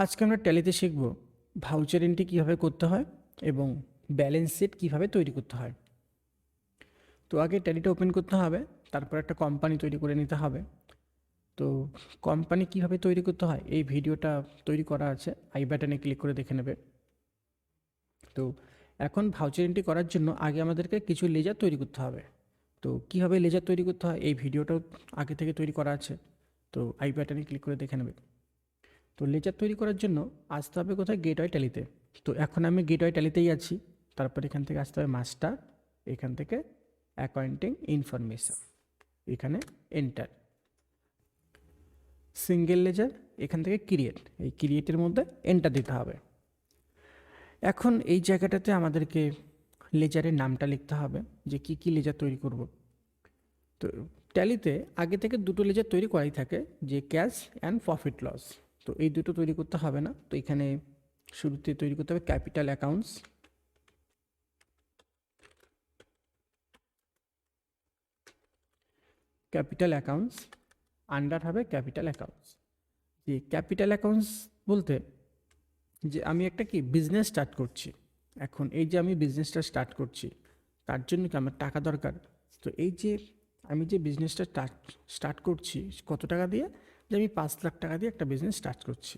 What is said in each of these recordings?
আজকে আমরা ট্যালিতে শিখব ভাউচার এন্ট্রি কীভাবে করতে হয় এবং ব্যালেন্স শিট কীভাবে তৈরি করতে হয়। তো আগে ট্যালিটা ওপেন করতে হবে, তারপর একটা কোম্পানি তৈরি করে নিতে হবে। তো কোম্পানি কীভাবে তৈরি করতে হয় এই ভিডিওটা তৈরি করা আছে, আই বাটনে ক্লিক করে দেখে নেবে। তো এখন ভাউচার এন্ট্রি করার জন্য আগে আমাদেরকে কিছু লেজার তৈরি করতে হবে। তো কীভাবে লেজার তৈরি করতে হয় এই ভিডিওটাও আগে থেকে তৈরি করা আছে, তো আই বাটনে ক্লিক করে দেখে নেবে। তো লেজার তৈরি করার জন্য আসতে হবে কোথায়, গেটওয়ে ট্যালিতে। তো এখন আমি গেটওয়ে ট্যালিতেই আছি। তারপর এখান থেকে আসতে হবে মাস্টার, এখান থেকে অ্যাকাউন্টিং ইনফরমেশন, এখানে এন্টার। সিঙ্গেল লেজার, এখান থেকে ক্রিয়েট, এই ক্রিয়েটের মধ্যে এন্টার দিতে হবে। এখন এই জায়গাটাতে আমাদেরকে লেজারের নামটা লিখতে হবে যে কি কি লেজার তৈরি করব। তো ট্যালিতে আগে থেকে দুটো লেজার তৈরি করাই থাকে, যে ক্যাশ অ্যান্ড প্রফিট লস। তো এই দুটো তৈরি করতে হবে না, তো এখানে শুরুতে তৈরি করতে হবে capital accounts. Capital accounts under হবে ক্যাপিটাল অ্যাকাউন্টস। যে ক্যাপিটাল অ্যাকাউন্টস বলতে যে আমি একটা কি বিজনেস স্টার্ট করছি। এখন এই যে আমি বিজনেসটা স্টার্ট করছি, তার জন্য কি আমার টাকা দরকার। তো এই যে আমি যে বিজনেসটা স্টার্ট করছি কত টাকা দিয়ে, যে আমি 5 লাখ টাকা দিয়ে একটা বিজনেস স্টার্ট করছি।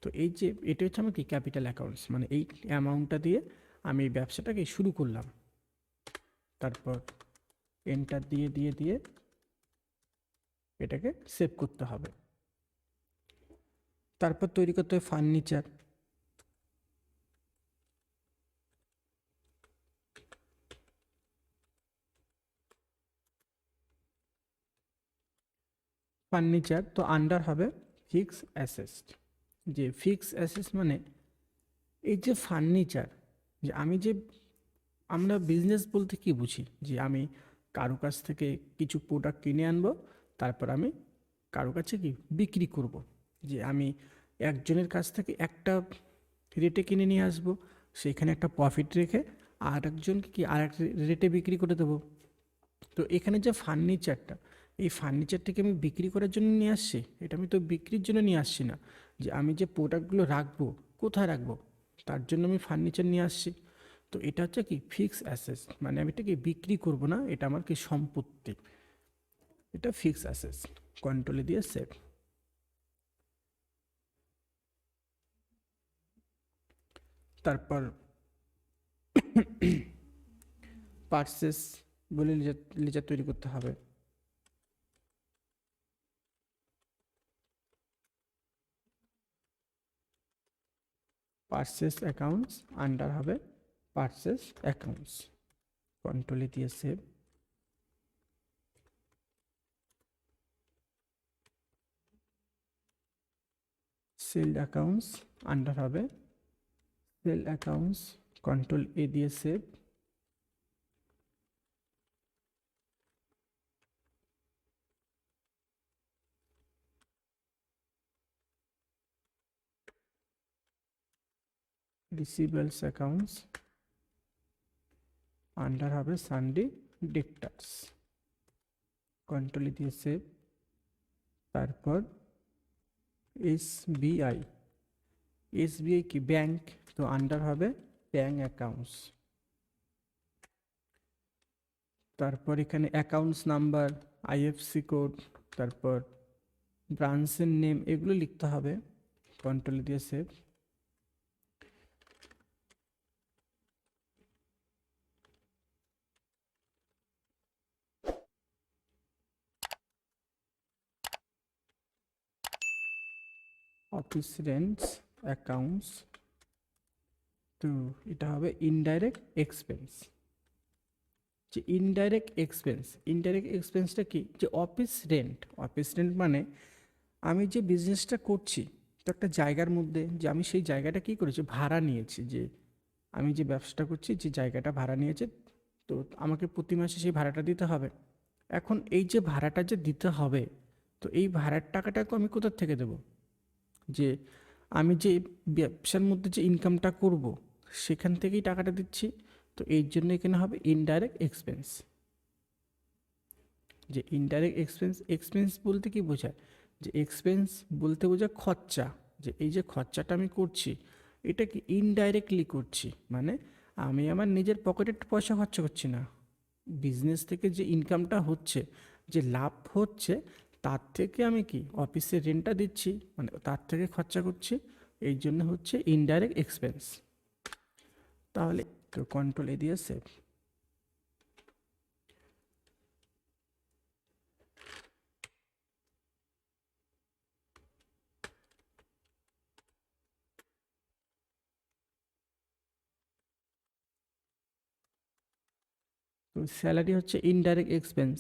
তো এই যে এটা হচ্ছে আমার কি ক্যাপিটাল অ্যাকাউন্টস, মানে এই অ্যামাউন্টটা দিয়ে আমি এই ব্যবসাটাকে শুরু করলাম। তারপর এন্টার দিয়ে দিয়ে দিয়ে এটাকে সেভ করতে হবে। তারপর তৈরি করতে হবে ফার্নিচার। ফার্নিচার তো আন্ডার হবে ফিক্স অ্যাসেট। যে ফিক্স অ্যাসেট মানে এই যে ফার্নিচার, যে আমি যে আমরা বিজনেস বলতে কি বুঝি, যে আমি কারো কাছ থেকে কিছু প্রোডাক্ট কিনে আনবো, তারপর আমি কারো কাছে কি বিক্রি করব। যে আমি একজনের কাছ থেকে একটা রেটে কিনে নিয়ে আসবো, সেইখানে একটা প্রফিট রেখে আর একজনকে কি আর এক রেটে বিক্রি করে দেবো। তো এখানে যে ফার্নিচারটা, এই ফার্নিচারটাকে আমি বিক্রি করার জন্য নিয়ে আসছি, এটা আমি তো বিক্রির জন্য নিয়ে আসছি না। যে আমি যে প্রোডাক্টগুলো রাখবো কোথায় রাখবো, তার জন্য আমি ফার্নিচার নিয়ে আসছি। তো এটা হচ্ছে কি ফিক্স অ্যাসেট, মানে আমি এটাকে বিক্রি করব না, এটা আমার কি সম্পত্তি, এটা ফিক্স অ্যাসেট। কন্ট্রোলে দিয়ে সেভ। তারপর পার্সেস বলে লেজার তৈরি করতে হবে। পার্সেস অ্যাকাউন্টস আন্ডার হবে পার্সেস অ্যাকাউন্টস, কন্ট্রোলে দিয়ে সেভ। সেল অ্যাকাউন্টস আন্ডার হবে সেল অ্যাকাউন্টস, কন্ট্রোল এ দিয়ে সেভ। রিসিভেবলস অ্যাকাউন্টস আন্ডার হবে সানডে ডেক্টার্স, কন্ট্রোলে দিয়ে সেভ। তারপর এসবিআই, এসবিআই কি ব্যাংক, তো আন্ডার হবে ব্যাংক অ্যাকাউন্টস। তারপর এখানে অ্যাকাউন্টস নাম্বার, আইএফসি কোড, তারপর ব্রাঞ্চের নেম, এগুলো লিখতে হবে। কন্ট্রোল দিয়ে সেভ। অফিস রেন্টস অ্যাকাউন্টস, তো এটা হবে ইনডাইরেক্ট এক্সপেন্স। যে ইনডাইরেক্ট এক্সপেন্সটা কি, যে অফিস রেন্ট। অফিস রেন্ট মানে আমি যে বিজনেসটা করছি, তো একটা জায়গার মধ্যে যে আমি সেই জায়গাটা কী করেছি, ভাড়া নিয়েছি। যে আমি যে ব্যবসাটা করছি, যে জায়গাটা ভাড়া নিয়েছে, তো আমাকে প্রতি মাসে সেই ভাড়াটা দিতে হবে। এখন এই যে ভাড়াটা যে দিতে হবে, তো এই ভাড়ার টাকাটাকে আমি কোথার থেকে দেবো, যে আমি যে ব্যবসার মধ্যে যে ইনকামটা করব, সেখান থেকেই টাকাটা দিচ্ছি। তো এই জন্য এখানে হবে ইনডাইরেক্ট এক্সপেন্স। যে ইনডাইরেক্ট এক্সপেন্স, এক্সপেন্স বলতে কি বোঝায়, যে এক্সপেন্স বলতে বোঝায় খরচা, যে এই যে খরচাটা আমি করছি এটা কি ইনডাইরেক্টলি করছি, মানে আমি আমার নিজের পকেটে পয়সা খরচা করছি না, বিজনেস থেকে যে ইনকামটা হচ্ছে, যে লাভ হচ্ছে, তার থেকে আমি কি অফিসের রেন্টটা দিচ্ছি, মানে তার থেকে খরচা করছি, এই জন্য হচ্ছে ইনডাইরেক্ট এক্সপেন্স। তাহলে তো কন্ট্রোল এ দিয়ে সেভ। তো স্যালারি হচ্ছে ইনডাইরেক্ট এক্সপেন্স,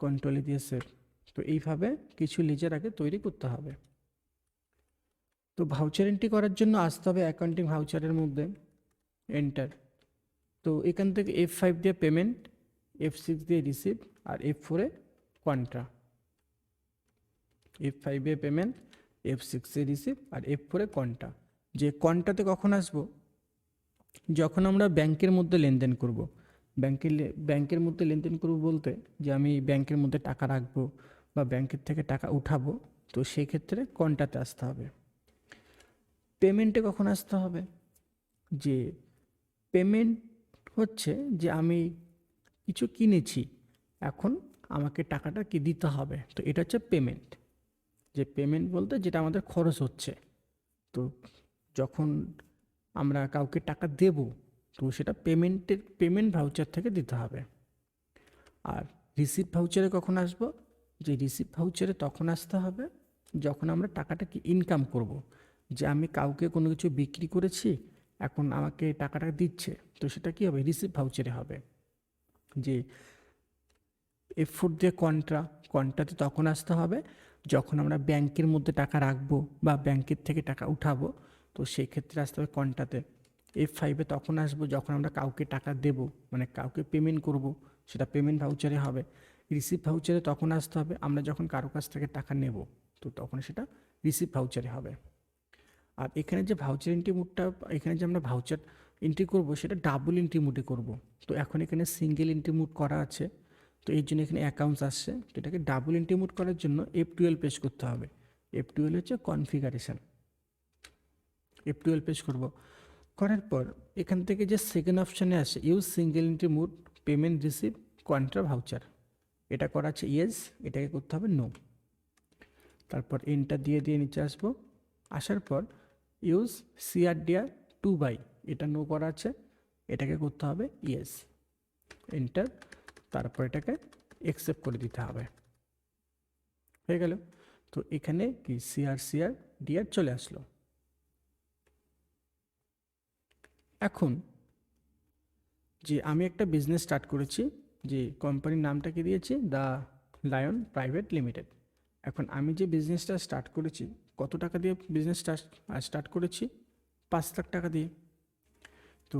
কন্ট্রোলে দিয়ে সেভ। তো এইভাবে কিছু লেজার আগে তৈরি করতে হবে। তো ভাউচার এন্ট্রি করার জন্য আসতে হবে অ্যাকাউন্টিং ভাউচারের মধ্যে, এন্টার। তো এখান থেকে F5 দিয়ে পেমেন্ট, F6 দিয়ে রিসিভ, আর F4-এ কন্ট্রা। F5-এ পেমেন্ট, F6-এ রিসিভ, আর F4-এ কন্ট্রা। যে কন্ট্রাতে কখন আসবো, যখন আমরা ব্যাংকের মধ্যে লেনদেন করব। ব্যাংকের মধ্যে লেনদেন করব বলতে যে আমি ব্যাংকের মধ্যে টাকা রাখবো বা ব্যাংকের থেকে টাকা উঠাবো, তো সেই ক্ষেত্রে কন্ট্রাতে আসতে হবে। পেমেন্টে কখন আসতে হবে, যে পেমেন্ট হচ্ছে যে আমি কিছু কিনেছি, এখন আমাকে টাকাটা কি দিতে হবে, তো এটা হচ্ছে পেমেন্ট। যে পেমেন্ট বলতে যেটা আমাদের খরচ হচ্ছে, তো যখন আমরা কাউকে টাকা দেব, তো সেটা পেমেন্ট ভাউচার থেকে দিতে হবে। আর রিসিপ্ট ভাউচারে কখন আসবো, যে রিসিপ্ট ভাউচারে তখন আসতে হবে যখন আমরা টাকাটা কি ইনকাম করব, যে আমি কাউকে কোনো কিছু বিক্রি করেছি, এখন আমাকে টাকাটা দিচ্ছে, তো সেটা কি হবে, রিসিপ্ট ভাউচারে হবে। যে F4 দিয়ে কন্ট্রাতে তখন আসতে হবে যখন আমরা ব্যাংকের মধ্যে টাকা রাখবো বা ব্যাংকের থেকে টাকা উঠাবো, তো সেই ক্ষেত্রে আসতে হবে কন্ট্রাতে। F5-এ তখন আসবো যখন আমরা কাউকে টাকা দেব, মানে কাউকে পেমেন্ট করব, সেটা পেমেন্ট ভাউচারে হবে। রিসিপ্ট ভাউচারে তখন আসতে হবে আমরা যখন কারো কাছ থেকে টাকা নেব, তো তখন সেটা রিসিপ্ট ভাউচারে হবে। আর এখানে যে ভাউচার এন্ট্রি মোডটা, এখানে যে আমরা ভাউচার এন্ট্রি করব সেটা ডাবল এন্ট্রি মোডে করব। তো এখন এখানে সিঙ্গেল এন্ট্রি মোড করা আছে, তো এই জন্য এখানে অ্যাকাউন্টস আসছে, তো এটাকে ডাবল এন্ট্রি মোড করার জন্য F12 পেশ করতে হবে। F12 হচ্ছে কনফিগারেশন, F12 পেশ করব। করার পর এখান থেকে যে সেকেন্ড অপশানে আসে use single entry mode payment receive contra voucher, এটা করা আছে ইয়েস, এটাকে করতে হবে নো। তারপর এন্টার দিয়ে দিয়ে নিচে আসবো, আসার পর ইউজ CRDR 2/, এটা নো করা আছে, এটাকে করতে হবে ইয়েস, এন্টার। তারপর এটাকে অ্যাকসেপ্ট করে দিতে হবে, হয়ে গেল। তো এখানে কি CRDR চলে আসলো। এখন যে আমি একটা বিজনেস স্টার্ট করেছি, যে কোম্পানির নামটা কি দিয়েছি, দ্য লায়ন প্রাইভেট লিমিটেড। এখন আমি যে বিজনেসটা স্টার্ট করেছি, কত টাকা দিয়ে বিজনেসটা স্টার্ট করেছি, 5 লাখ টাকা দিয়ে। তো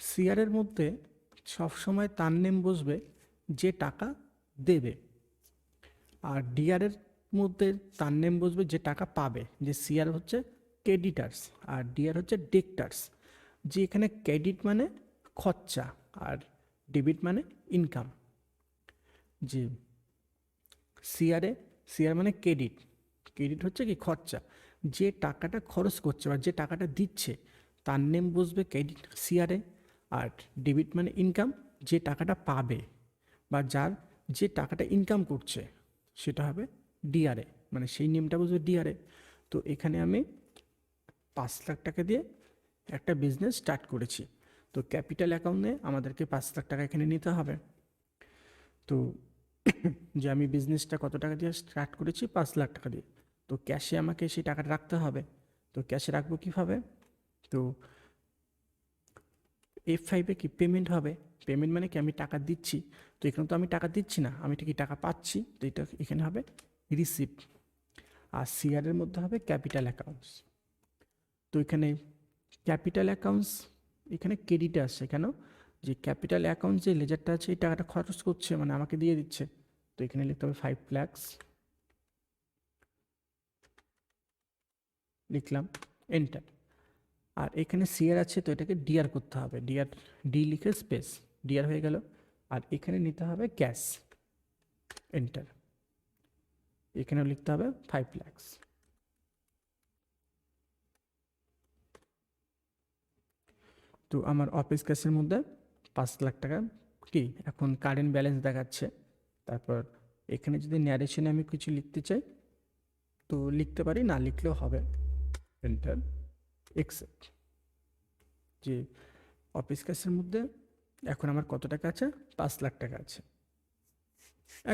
সিআরের মধ্যে সবসময় তার নেম বসবে যে টাকা দেবে, আর ডিআরের মধ্যে তার নেম বসবে যে টাকা পাবে। যে সিআর হচ্ছে ক্রেডিটার্স আর ডিআর হচ্ছে ডেক্টার্স। যে এখানে ক্রেডিট মানে খরচা আর ডেবিট মানে ইনকাম। যে সিআর মানে ক্রেডিট, ক্রেডিট হচ্ছে কি খরচা, যে টাকাটা খরচ করছে বা যে টাকাটা দিচ্ছে তার নেম বসবে ক্রেডিট সিআরে। আর ডেবিট মানে ইনকাম, যে টাকাটা পাবে বা যার যে টাকাটা ইনকাম করছে সেটা হবে ডিআরএ, মানে সেই নেমটা বসবে ডিআরএ। তো এখানে আমি 5 লাখ টাকা দিয়ে একটা বিজনেস স্টার্ট করেছি, তো ক্যাপিটাল অ্যাকাউন্টে আমাদেরকে 5 লাখ টাকা এখানে নিতে হবে। তো যে আমি বিজনেসটা কত টাকা দিয়ে স্টার্ট করেছি, 5 লাখ টাকা দিয়ে, তো ক্যাশে আমাকে সেই টাকাটা রাখতে হবে। তো ক্যাশে রাখবো কীভাবে, তো F5-এ কি পেমেন্ট হবে, পেমেন্ট মানে কি আমি টাকা দিচ্ছি, তো এখানে তো আমি টাকা দিচ্ছি না, আমি ঠিকই টাকা পাচ্ছি, তো এটা এখানে হবে রিসিপ্ট। আর সিআরের মধ্যে হবে ক্যাপিটাল অ্যাকাউন্টস। তো এখানে ক্যাপিটাল অ্যাকাউন্টস এখানে ক্রেডিটে আসছে কেন, যে ক্যাপিটাল অ্যাকাউন্ট যে লেজারটা আছে এই টাকাটা খরচ করছে, মানে আমাকে দিয়ে দিচ্ছে, তো এখানে লিখতে হবে 5 lakhs, লিখলাম, এন্টার। আর এখানে সিআর আছে, তো এটাকে ডিআর করতে হবে, ডি লিখে স্পেস ডিআর হয়ে গেল। আর এখানে নিতে হবে ক্যাশ, এন্টার। এখানেও লিখতে হবে 5 লাখ। তো আমার অফিস ক্যাশের মধ্যে 5 লাখ টাকা কি এখন কারেন্ট ব্যালেন্স দেখাচ্ছে। তারপর এখানে যদি ন্যারেশনে আমি কিছু লিখতে চাই তো লিখতে পারি, না লিখলেও হবে। Enter, except. যে অফিস ক্যাশের মধ্যে এখন আমার কত টাকা আছে? 5 লাখ টাকা আছে।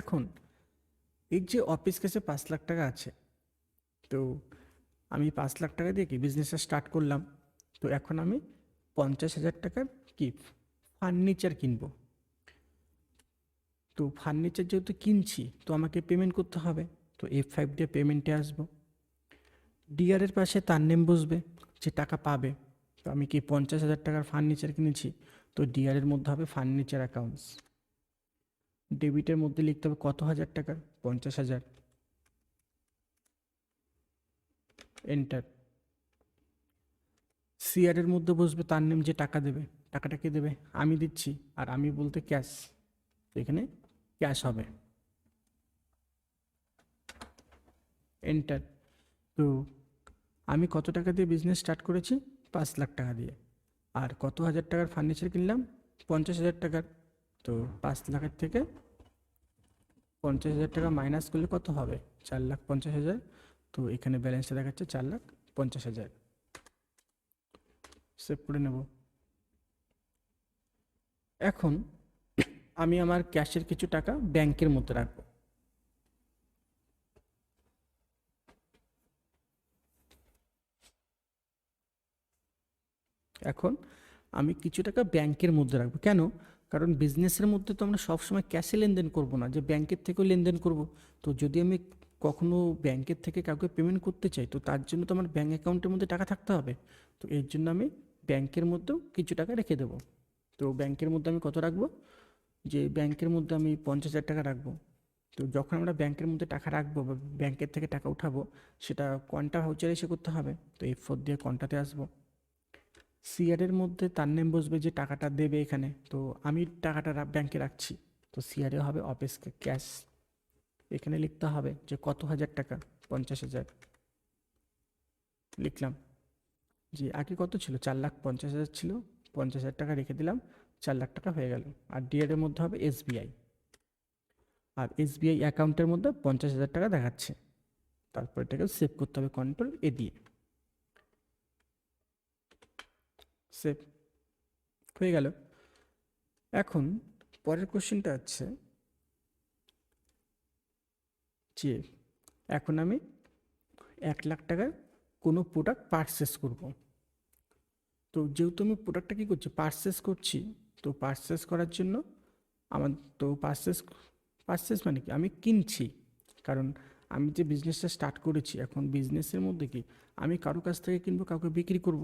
এখন এই যে অফিস ক্যাশে 5 লাখ টাকা আছে, তো আমি 5 লাখ টাকা দিয়ে কি বিজনেসটা স্টার্ট করলাম। তো এখন আমি 50,000 টাকার কি ফার্নিচার কিনবো। তো ফার্নিচার যেহেতু কিনছি তো আমাকে পেমেন্ট করতে হবে। তো F5 দিয়ে পেমেন্টে আসবো। ডিআরের পাশে তার নেম বসবে যে টাকা পাবে। তো আমি কি 50,000 টাকার ফার্নিচার কিনেছি, তো ডিআরের মধ্যে হবে ফার্নিচার অ্যাকাউন্টস। ডেবিটের মধ্যে লিখতে হবে কত হাজার টাকা? 50,000। এন্টার। সিআরের মধ্যে বসবে তার নেম যে টাকা দেবে। টাকাটা কে দেবে? আমি দিচ্ছি, আর আমি বলতে ক্যাশ, এখানে ক্যাশ হবে। এন্টার। তো আমি কত টাকা দিয়ে বিজনেস স্টার্ট করেছি? 5 লাখ টাকা দিয়ে। আর কত হাজার টাকার ফার্নিচার কিনলাম? 50,000 টাকার। তো 5 লাখের থেকে 50,000 টাকা মাইনাস করলে কত হবে? 4,50,000। তো এখানে ব্যালেন্সটা দেখাচ্ছে 4,50,000। সেভ করে নেব। এখন আমি আমার ক্যাশের কিছু টাকা ব্যাংকের মধ্যে রাখবো। এখন আমি কিছু টাকা ব্যাংকের মধ্যে রাখবো। কেন? কারণ বিজনেসের মধ্যে তো আমরা সবসময় ক্যাশে লেনদেন করব না, যে ব্যাংকের থেকেও লেনদেন করব। তো যদি আমি কখনো ব্যাংকের থেকে কাউকে পেমেন্ট করতে চাই, তো তার জন্য তো আমার ব্যাঙ্ক অ্যাকাউন্টের মধ্যে টাকা থাকতে হবে। তো এর জন্য আমি ব্যাংকের মধ্যেও কিছু টাকা রেখে দেবো। তো ব্যাংকের মধ্যে আমি কত রাখবো? যে ব্যাংকের মধ্যে আমি 50,000 টাকা রাখবো। তো যখন আমরা ব্যাংকের মধ্যে টাকা রাখবো বা ব্যাংকের থেকে টাকা উঠাবো, সেটা কোয়ান্টা ভাউচারে এসে করতে হবে। তো F4 দিয়ে কোয়ান্টাতে আসবো। সিআরের মধ্যে তার নেম বসবে যে টাকাটা দেবে এখানে। তো আমি টাকাটা ব্যাংকে রাখছি, তো সিআরে হবে অফিস ক্যাশ। এখানে লিখতে হবে যে কত হাজার টাকা? 50,000 লিখলাম। যে আগে কত ছিল? 4,50,000 ছিল। 50,000 টাকা রেখে দিলাম, 4 লাখ টাকা হয়ে গেল। আর ডিআরের মধ্যে হবে এসবিআই, আর এসবিআই অ্যাকাউন্টের মধ্যে 50,000 টাকা দেখাচ্ছে। তারপর এটাকে সেভ করতে হবে Ctrl A দিয়ে। সেভ হয়ে গেল। এখন পরের কোশ্চেনটা হচ্ছে যে এখন আমি 1 লাখ টাকার কোনো প্রোডাক্ট পারচেস করব। তো যেহেতু আমি প্রোডাক্টটা কী করছি, পারচেস করছি, তো পারচেস করার জন্য আমার তো পারচেস মানে কি আমি কিনছি। কারণ আমি যে বিজনেসটা স্টার্ট করেছি, এখন বিজনেসের মধ্যে কি আমি কারো কাছ থেকে কিনবো, কাউকে বিক্রি করব।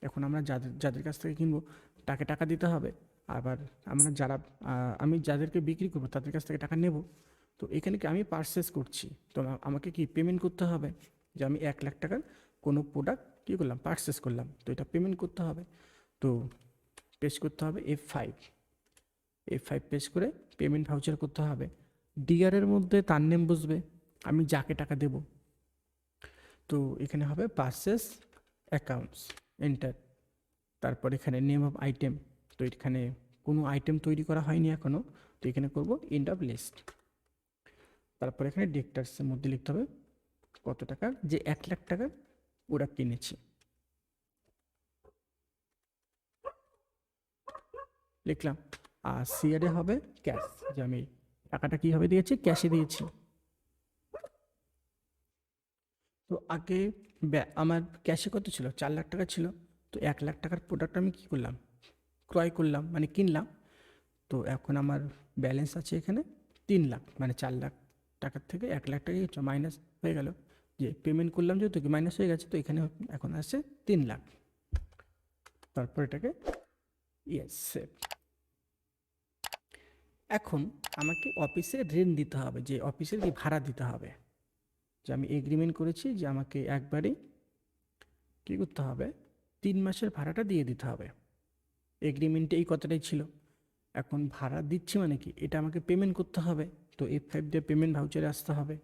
এখন আমরা যাদের যাদের কাছ থেকে কিনবো তাকে টাকা দিতে হবে। আবার আমরা যারা আমি যাদেরকে বিক্রি করবো তাদের কাছ থেকে টাকা নেব। তো এখানে কি আমি পারচেস করছি, তো আমাকে কি পেমেন্ট করতে হবে। যে আমি 1 লাখ টাকার কোনো প্রোডাক্ট কী করলাম, পারচেস করলাম, তো এটা পেমেন্ট করতে হবে। তো পেস্ট করতে হবে F5 পেস্ট করে পেমেন্ট ভাউচার করতে হবে। ডিআরের মধ্যে তার নেম বসবে আমি যাকে টাকা দেব। তো এখানে হবে পারচেস অ্যাকাউন্টস। এন্টার। তারপর এখানে নেম অফ আইটেম, তো এখানে কোনো আইটেম তৈরি করা হয়নি এখনও, তো এখানে করব এন্ড অফ লিস্ট। তারপর এখানে ডেক্টার্সের মধ্যে লিখতে হবে কত টাকার, যে 1 লাখ টাকার প্রোডাক্ট কিনেছি, লিখলাম। আর সিআরে হবে ক্যাশ, যে আমি টাকাটা কীভাবে দিয়েছি, ক্যাশে দিয়েছি। তো আগে আমার ক্যাশে কত ছিল? 4 লাখ টাকা ছিল। তো 1 লাখ টাকার প্রোডাক্ট আমি কী করলাম, ক্রয় করলাম, মানে কিনলাম। তো এখন আমার ব্যালেন্স আছে এখানে 3 লাখ, মানে 4 লাখ টাকার থেকে 1 লাখ টাকা মাইনাস হয়ে গেল। যে পেমেন্ট করলাম যেহেতু কি মাইনাস হয়ে গেছে, তো এখানে এখন আসছে 3 লাখ। তারপর এটাকে ইয়েস সেভ। এখন আমাকে অফিসে রেন্ট দিতে হবে, যে অফিসের কি ভাড়া দিতে হবে। যে আমি এগ্রিমেন্ট করেছি যে আমাকে একবারই কী করতে হবে, 3 মাসের ভাড়াটা দিয়ে দিতে হবে। এগ্রিমেন্টে এই কথাটাই ছিল। এখন ভাড়া দিচ্ছি মানে কি, এটা আমাকে পেমেন্ট করতে হবে। তো F5 দিয়ে পেমেন্ট ভাউচারে আসতে হবে।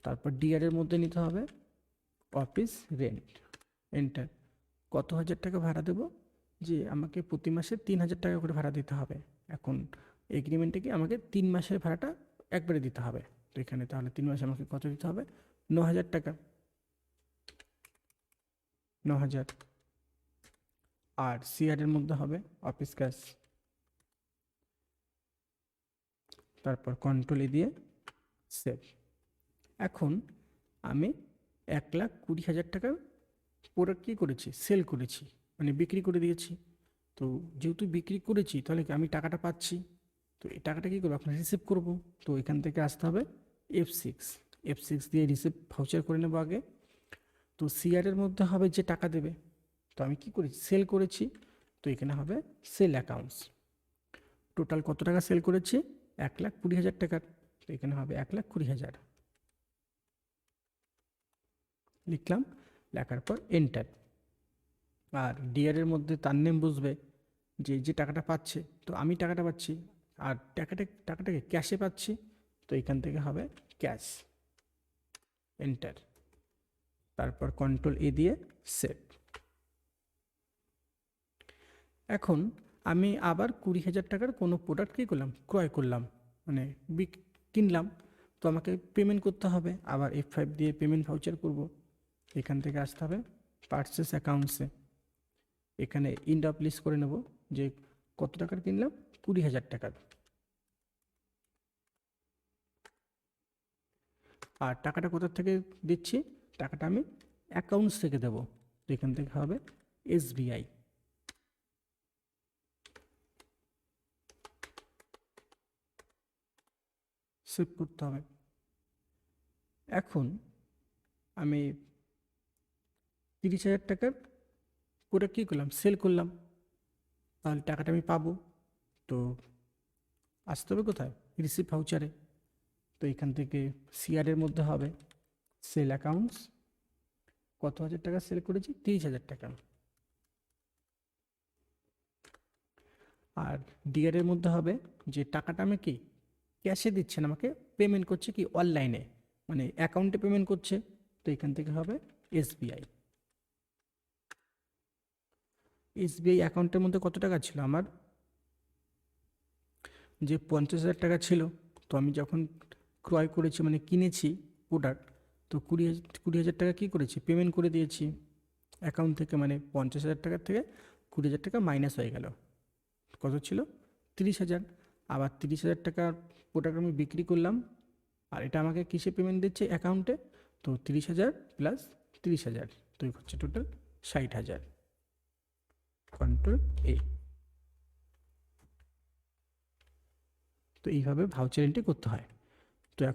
তারপর ডিআর এর মধ্যে নিতে হবে অফিস রেন্ট, এন্টার। কত হাজার টাকা ভাড়া দেবো, যে আমাকে প্রতি মাসে 3,000 টাকা করে ভাড়া দিতে হবে। এখন এগ্রিমেন্টে কি আমাকে 3 মাসের ভাড়াটা একবারে দিতে হবে। তো এখানে তাহলে 3 মাসে আমাকে কত দিতে হবে, 9,000 টাকা, 9,000। আর সিআর এর মধ্যে হবে অফিস ক্যাশ, তারপর কন্ট্রোল এ দিয়ে সেভ। এখন আমি 1,20,000 টাকার প্রোডাক্ট কী করেছি, সেল করেছি, মানে বিক্রি করে দিয়েছি। তো যেহেতু বিক্রি করেছি তাহলে কি আমি টাকাটা পাচ্ছি। তো এই টাকাটা কী করবো, আপনার রিসিভ করব। তো এখান থেকে আসতে হবে F6 দিয়ে রিসিভ ভাউচার করে নেবো আগে। তো সিআর এর মধ্যে হবে যে টাকা দেবে। তো আমি কি করেছি, সেল করেছি, তো এখানে হবে সেল অ্যাকাউন্টস। টোটাল কত টাকা সেল করেছি, 1,20,000 টাকার। তো এখানে হবে 1,20,000, লিখলাম, লেখার পর এন্টার। আর ডিআর এর মধ্যে তার নেম বুঝবে যে যে টাকাটা পাচ্ছে, তো আমি টাকাটা পাচ্ছি, আর টাকাটাকে ক্যাশে পাচ্ছি। তো এখান থেকে হবে ক্যাশ, এন্টার। তারপর কন্ট্রোল এ দিয়ে সেভ। এখন আমি আবার 20,000 টাকার কোনো প্রোডাক্ট কী করলাম, ক্রয় করলাম, মানে কিনলাম। তো আমাকে পেমেন্ট করতে হবে, আবার F5 দিয়ে পেমেন্ট ভাউচার করব। এখান থেকে আসতে হবে পারচেস অ্যাকাউন্টসে, এখানে ইন্ড অফ লিস্ট করে নেব যে কত টাকার কিনলাম, 20,000 টাকার। আর টাকাটা কোথা থেকে দিচ্ছি, টাকাটা আমি অ্যাকাউন্টস থেকে দেবো। তো এখান থেকে হবে SBI, সেভ করতে হবে। এখন আমি 30,000 টাকার প্রোডাক্ট কী করলাম, সেল করলাম, তাহলে টাকাটা আমি পাবো। তো আসতে হবে কোথায়, রিসিভ ভাউচারে। তো এখান থেকে সিআর এর মধ্যে হবে সেল অ্যাকাউন্টস, কত হাজার টাকা সেল করেছি, 30,000 টাকা। আর ডিআর এর মধ্যে হবে যে টাকাটা আমি কি ক্যাশে দিচ্ছে না, আমাকে পেমেন্ট করছে কি অনলাইনে, মানে অ্যাকাউন্টে পেমেন্ট করছে। তো এখান থেকে হবে এসবিআই অ্যাকাউন্টের মধ্যে কত টাকা ছিল আমার, যে 50,000 টাকা ছিল। তো আমি যখন ক্রয় করেছি, মানে কিনেছি প্রোডাক্ট, তো 20,000 টাকা কী করেছি, পেমেন্ট করে দিয়েছি অ্যাকাউন্ট থেকে, মানে 50,000 টাকার থেকে 20,000 টাকা মাইনাস হয়ে গেল, কত ছিল, 30,000। আবার 30,000 টাকার প্রোডাক্ট আমি বিক্রি করলাম, আর এটা আমাকে কিসে পেমেন্ট দিচ্ছে, অ্যাকাউন্টে। তো 30,000 প্লাস 30,000, তো হচ্ছে টোটাল 60,000। কন্ট্রোল এ। তো এইভাবে ভাউচার এন্ট্রি করতে হয়।